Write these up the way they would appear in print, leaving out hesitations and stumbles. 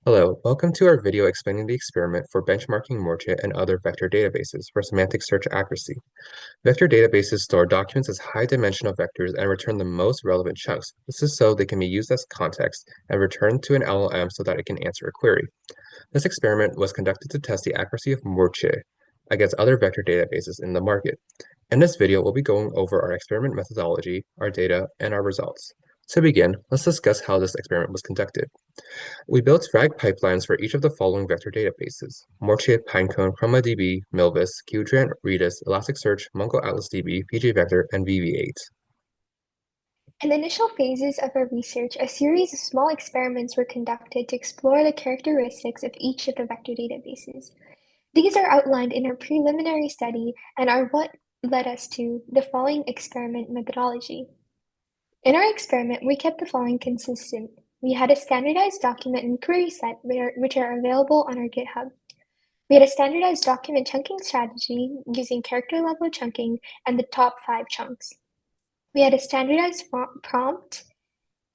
Hello, welcome to our video explaining the experiment for benchmarking Moorcheh and other vector databases for semantic search accuracy. Vector databases store documents as high-dimensional vectors and return the most relevant chunks. This is so they can be used as context and returned to an LLM so that it can answer a query. This experiment was conducted to test the accuracy of Moorcheh against other vector databases in the market. In this video, we'll be going over our experiment methodology, our data, and our results. To begin, let's discuss how this experiment was conducted. We built RAG pipelines for each of the following vector databases: Moorcheh, Pinecone, ChromaDB, Milvus, Qdrant, Redis, Elasticsearch, MongoAtlasDB, pgvector, and VV8. In the initial phases of our research, a series of small experiments were conducted to explore the characteristics of each of the vector databases. These are outlined in our preliminary study and are what led us to the following experiment methodology. In our experiment, we kept the following consistent. We had a standardized document and query set which are available on our GitHub. We had a standardized document chunking strategy using character level chunking and the top 5 chunks. We had a standardized prompt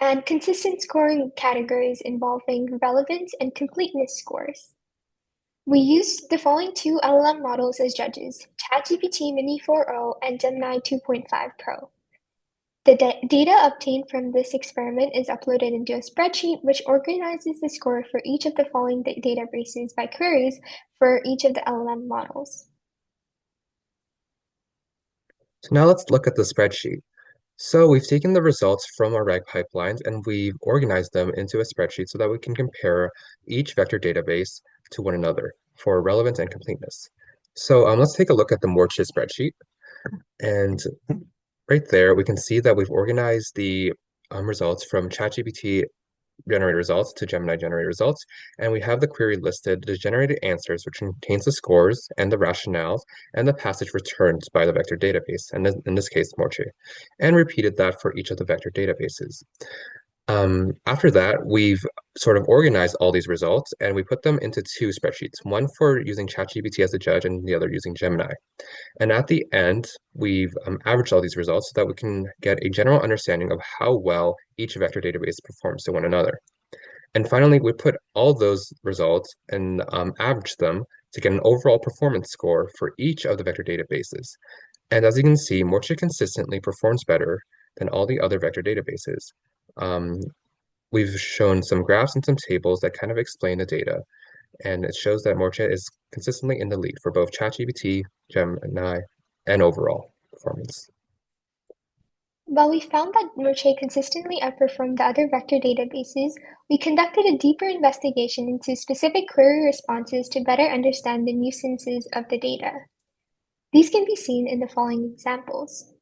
and consistent scoring categories involving relevance and completeness scores. We used the following two LLM models as judges: ChatGPT Mini 4.0 and Gemini 2.5 Pro. The data obtained from this experiment is uploaded into a spreadsheet which organizes the score for each of the following databases by queries for each of the LLM models. So now let's look at the spreadsheet. So we've taken the results from our RAG pipelines and we've organized them into a spreadsheet so that we can compare each vector database to one another for relevance and completeness. So let's take a look at the Moorcheh spreadsheet. And right there, we can see that we've organized the results from ChatGPT generated results to Gemini generated results, and we have the query listed, the generated answers, which contains the scores and the rationales and the passage returned by the vector database, and in this case, Moorcheh, and repeated that for each of the vector databases. After that, we've sort of organized all these results and we put them into two spreadsheets, one for using ChatGPT as a judge and the other using Gemini. And at the end, we've averaged all these results so that we can get a general understanding of how well each vector database performs to one another. And finally, we put all those results and averaged them to get an overall performance score for each of the vector databases. And as you can see, Moorcheh consistently performs better than all the other vector databases. Um, we've shown some graphs and some tables that kind of explain the data, and it shows that Moorcheh is consistently in the lead for both ChatGPT, Gemini, and overall performance. While we found that Moorcheh consistently outperformed the other vector databases, we conducted a deeper investigation into specific query responses to better understand the nuances of the data. These can be seen in the following examples.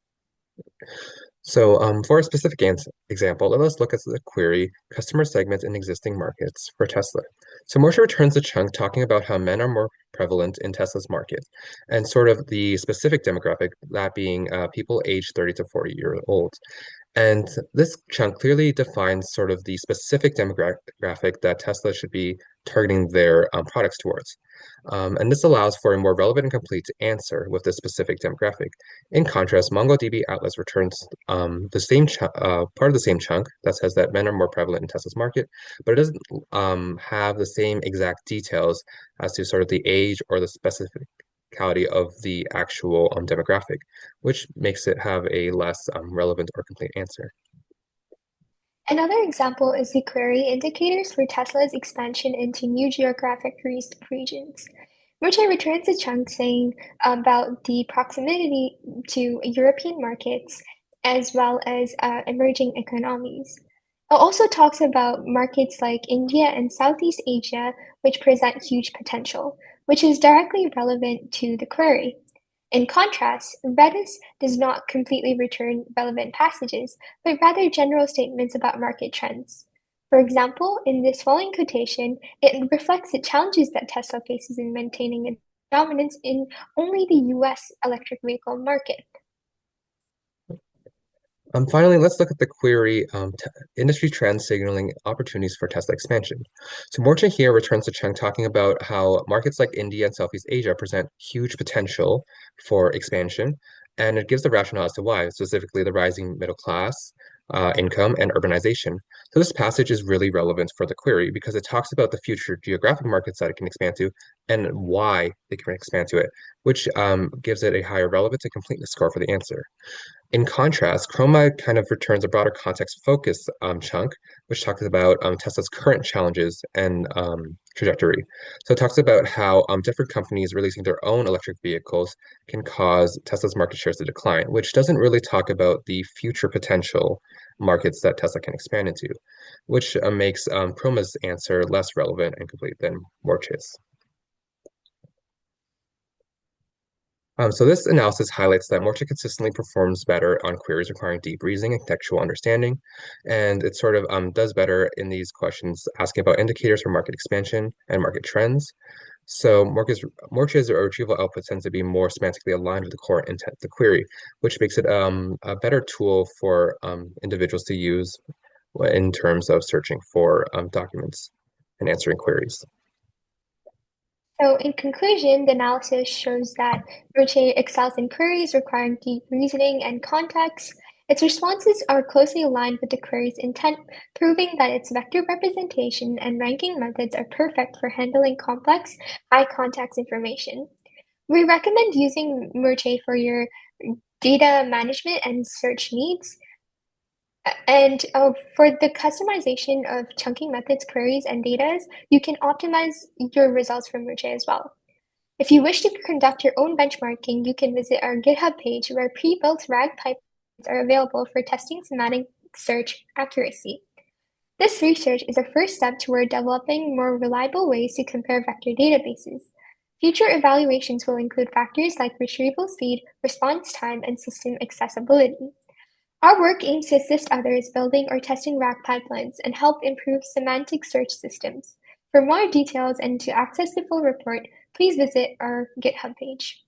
So for a specific example, let's look at the query customer segments in existing markets for Tesla. So Moorcheh returns a chunk talking about how men are more prevalent in Tesla's market and sort of the specific demographic, that being people aged 30 to 40 years old. And this chunk clearly defines sort of the specific demographic that Tesla should be targeting their products towards. And this allows for a more relevant and complete answer with this specific demographic. In contrast, MongoDB Atlas returns the same part of the same chunk that says that men are more prevalent in Tesla's market, but it doesn't have the same exact details as to sort of the age or the specificality of the actual demographic, which makes it have a less relevant or complete answer. Another example is the query indicators for Tesla's expansion into new geographic regions. Moorcheh returns a chunk saying about the proximity to European markets as well as emerging economies. It also talks about markets like India and Southeast Asia, which present huge potential, which is directly relevant to the query. In contrast, Redis does not completely return relevant passages, but rather general statements about market trends. For example, in this following quotation, it reflects the challenges that Tesla faces in maintaining its dominance in only the US electric vehicle market. Finally, let's look at the query industry trends signaling opportunities for Tesla expansion. So Moorcheh here returns to Cheng talking about how markets like India and Southeast Asia present huge potential for expansion, and it gives the rationale as to why, specifically the rising middle class, income, and urbanization. So this passage is really relevant for the query because it talks about the future geographic markets that it can expand to and why they can expand to it, which gives it a higher relevance and completeness score for the answer. In contrast, Chroma kind of returns a broader context focus chunk, which talks about Tesla's current challenges and trajectory. So it talks about how different companies releasing their own electric vehicles can cause Tesla's market shares to decline, which doesn't really talk about the future potential markets that Tesla can expand into, which makes Chroma's answer less relevant and complete than Moorcheh's. So this analysis highlights that Moorcheh consistently performs better on queries requiring deep reasoning and contextual understanding, and it sort of does better in these questions asking about indicators for market expansion and market trends. So Moorcheh's retrieval output tends to be more semantically aligned with the core intent of the query, which makes it a better tool for individuals to use in terms of searching for documents and answering queries. So, in conclusion, the analysis shows that Moorcheh excels in queries requiring deep reasoning and context. Its responses are closely aligned with the query's intent, proving that its vector representation and ranking methods are perfect for handling complex, high-context information. We recommend using Moorcheh for your data management and search needs. And for the customization of chunking methods, queries, and data, you can optimize your results from Moorcheh as well. If you wish to conduct your own benchmarking, you can visit our GitHub page where pre-built RAG pipelines are available for testing semantic search accuracy. This research is a first step toward developing more reliable ways to compare vector databases. Future evaluations will include factors like retrieval speed, response time, and system accessibility. Our work aims to assist others building or testing RAG pipelines and help improve semantic search systems. For more details and to access the full report, please visit our GitHub page.